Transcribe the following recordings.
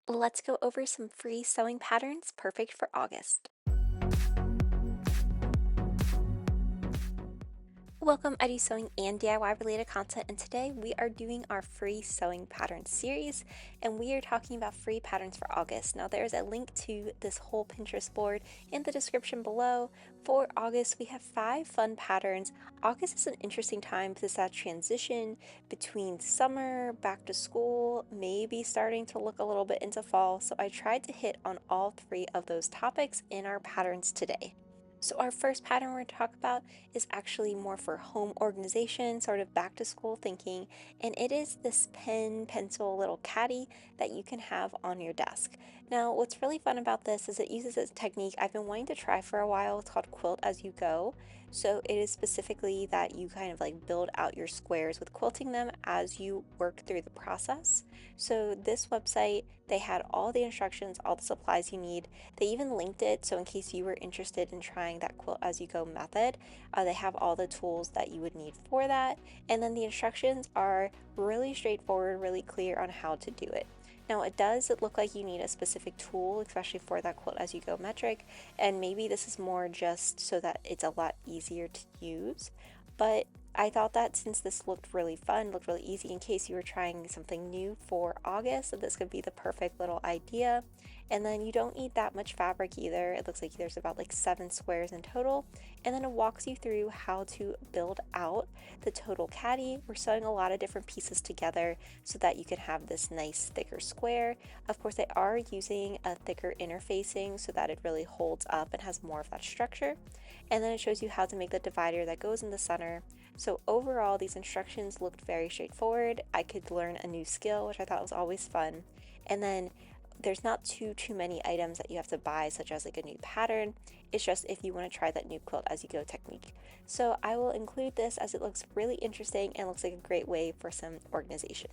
Let's go over some free sewing patterns perfect for August. Welcome, I do sewing and DIY related content, and today we are doing our free sewing pattern series, and we are talking about free patterns for August. Now, there's a link to this whole Pinterest board in the description below. For August, we have 5 fun patterns. August is an interesting time because it's that transition between summer, back to school, maybe starting to look a little bit into fall. So I tried to hit on all 3 of those topics in our patterns today. So our first pattern we're going to talk about is actually more for home organization, sort of back to school thinking, and it is this pencil little caddy that you can have on your desk. Now, what's really fun about this is it uses a technique I've been wanting to try for a while. It's called quilt as you go. So it is specifically that you kind of like build out your squares with quilting them as you work through the process. So this website, they had all the instructions, all the supplies you need. They even linked it, so in case you were interested in trying that quilt as you go method, they have all the tools that you would need for that. And then the instructions are really straightforward, really clear on how to do it. Now it look like you need a specific tool, especially for that quilt as you go metric, and maybe this is more just so that it's a lot easier to use. But I thought that since this looked really fun, looked really easy in case you were trying something new for August, that this could be the perfect little idea. And then you don't need that much fabric either. It looks like there's about like 7 squares in total. And then it walks you through how to build out the total caddy. We're sewing a lot of different pieces together so that you can have this nice thicker square. Of course, they are using a thicker interfacing so that it really holds up and has more of that structure. And then it shows you how to make the divider that goes in the center. So overall, these instructions looked very straightforward. I could learn a new skill, which I thought was always fun. And then there's not too many items that you have to buy, such as like a new pattern. It's just if you want to try that new quilt as you go technique. So I will include this as it looks really interesting and looks like a great way for some organization.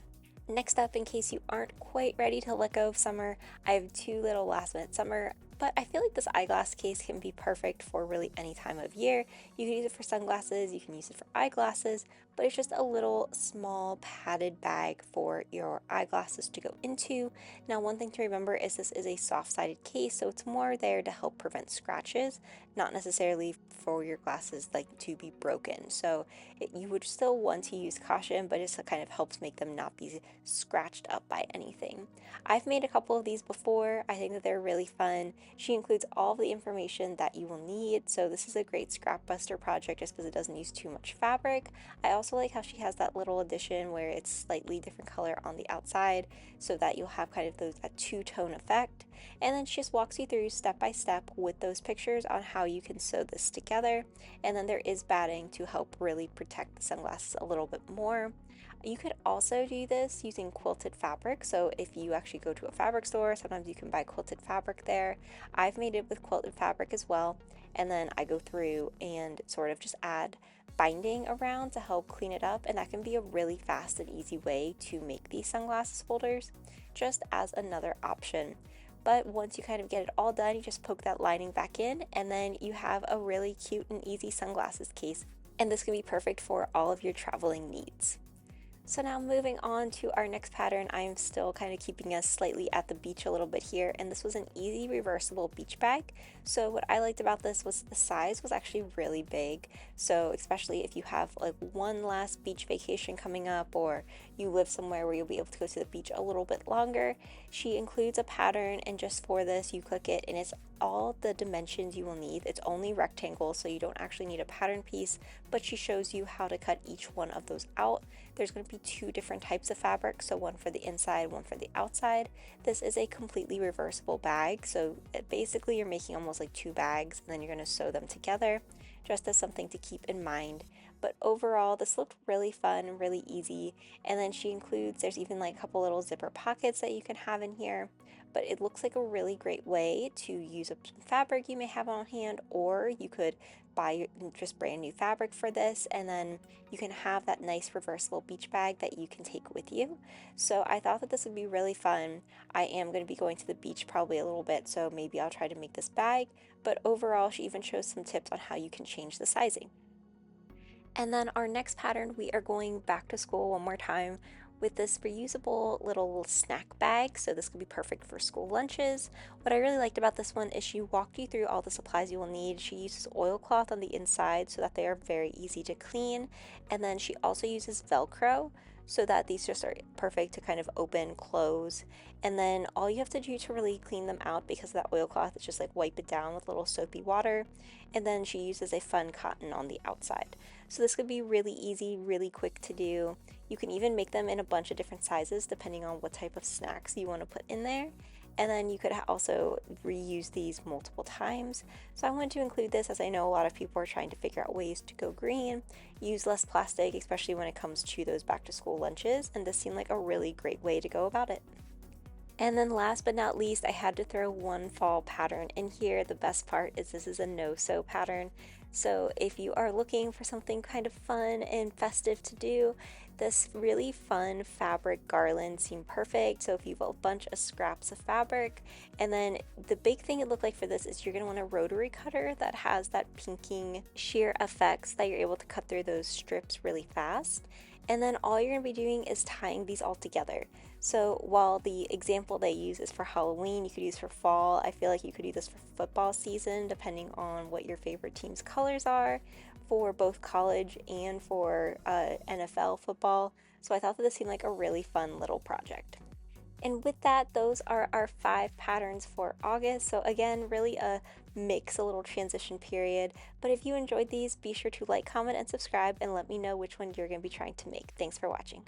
Next up, in case you aren't quite ready to let go of summer, I have 2 little last minute summer, but I feel like this eyeglass case can be perfect for really any time of year. You can use it for sunglasses, you can use it for eyeglasses, but it's just a little small padded bag for your eyeglasses to go into. Now, one thing to remember is this is a soft-sided case, so it's more there to help prevent scratches, not necessarily for your glasses like to be broken. So you would still want to use caution, but it just kind of helps make them not be scratched up by anything. I've made a couple of these before. I think that they're really fun. She includes all of the information that you will need, so this is a great scrap buster project just because it doesn't use too much fabric. I also like how she has that little addition where it's slightly different color on the outside so that you'll have kind of that two-tone effect. And then she just walks you through step by step with those pictures on how you can sew this together. And then there is batting to help really protect the sunglasses a little bit more. You could also do this using quilted fabric. So if you actually go to a fabric store, sometimes you can buy quilted fabric there. I've made it with quilted fabric as well. And then I go through and sort of just add binding around to help clean it up. And that can be a really fast and easy way to make these sunglasses holders, just as another option. But once you kind of get it all done, you just poke that lining back in, and then you have a really cute and easy sunglasses case. And this can be perfect for all of your traveling needs. So now moving on to our next pattern, I am still kind of keeping us slightly at the beach a little bit here, and this was an easy reversible beach bag. So what I liked about this was the size was actually really big. So especially if you have like one last beach vacation coming up, or you live somewhere where you'll be able to go to the beach a little bit longer, she includes a pattern, and just for this you click it and it's all the dimensions you will need. It's only rectangle, so you don't actually need a pattern piece, but she shows you how to cut each one of those out. There's going to be 2 different types of fabric, so one for the inside, one for the outside. This is a completely reversible bag, so basically you're making almost like 2 bags, and then you're going to sew them together, just as something to keep in mind. But overall, this looked really fun and really easy. And then she includes, there's even like a couple little zipper pockets that you can have in here. But it looks like a really great way to use up some fabric you may have on hand, or you could buy just brand new fabric for this, and then you can have that nice reversible beach bag that you can take with you. So I thought that this would be really fun. I am going to be going to the beach probably a little bit, so maybe I'll try to make this bag. But overall, she even shows some tips on how you can change the sizing. And then our next pattern, we are going back to school one more time. with this reusable little snack bag, so this could be perfect for school lunches. What I really liked about this one is she walked you through all the supplies you will need. She uses oilcloth on the inside so that they are very easy to clean, and then she also uses Velcro so that these just are perfect to kind of open, close, and then all you have to do to really clean them out because of that oilcloth is just like wipe it down with a little soapy water, and then she uses a fun cotton on the outside. So this could be really easy, really quick to do. You can even make them in a bunch of different sizes depending on what type of snacks you want to put in there. And then you could also reuse these multiple times. So I wanted to include this as I know a lot of people are trying to figure out ways to go green, use less plastic, especially when it comes to those back to school lunches, and this seemed like a really great way to go about it. And then last but not least, I had to throw one fall pattern in here. The best part is this is a no-sew pattern. So if you are looking for something kind of fun and festive to do, this really fun fabric garland seemed perfect. So if you have a bunch of scraps of fabric, and then the big thing it looked like for this is you're gonna want a rotary cutter that has that pinking shear effects that you're able to cut through those strips really fast. And then all you're going to be doing is tying these all together. So while the example they use is for Halloween, you could use for fall, I feel like you could do this for football season depending on what your favorite team's colors are for both college and for NFL football. So I thought that this seemed like a really fun little project. And with that, those are our 5 patterns for August. So again, really a mix, a little transition period. But if you enjoyed these, be sure to like, comment, and subscribe and let me know which one you're going to be trying to make. Thanks for watching.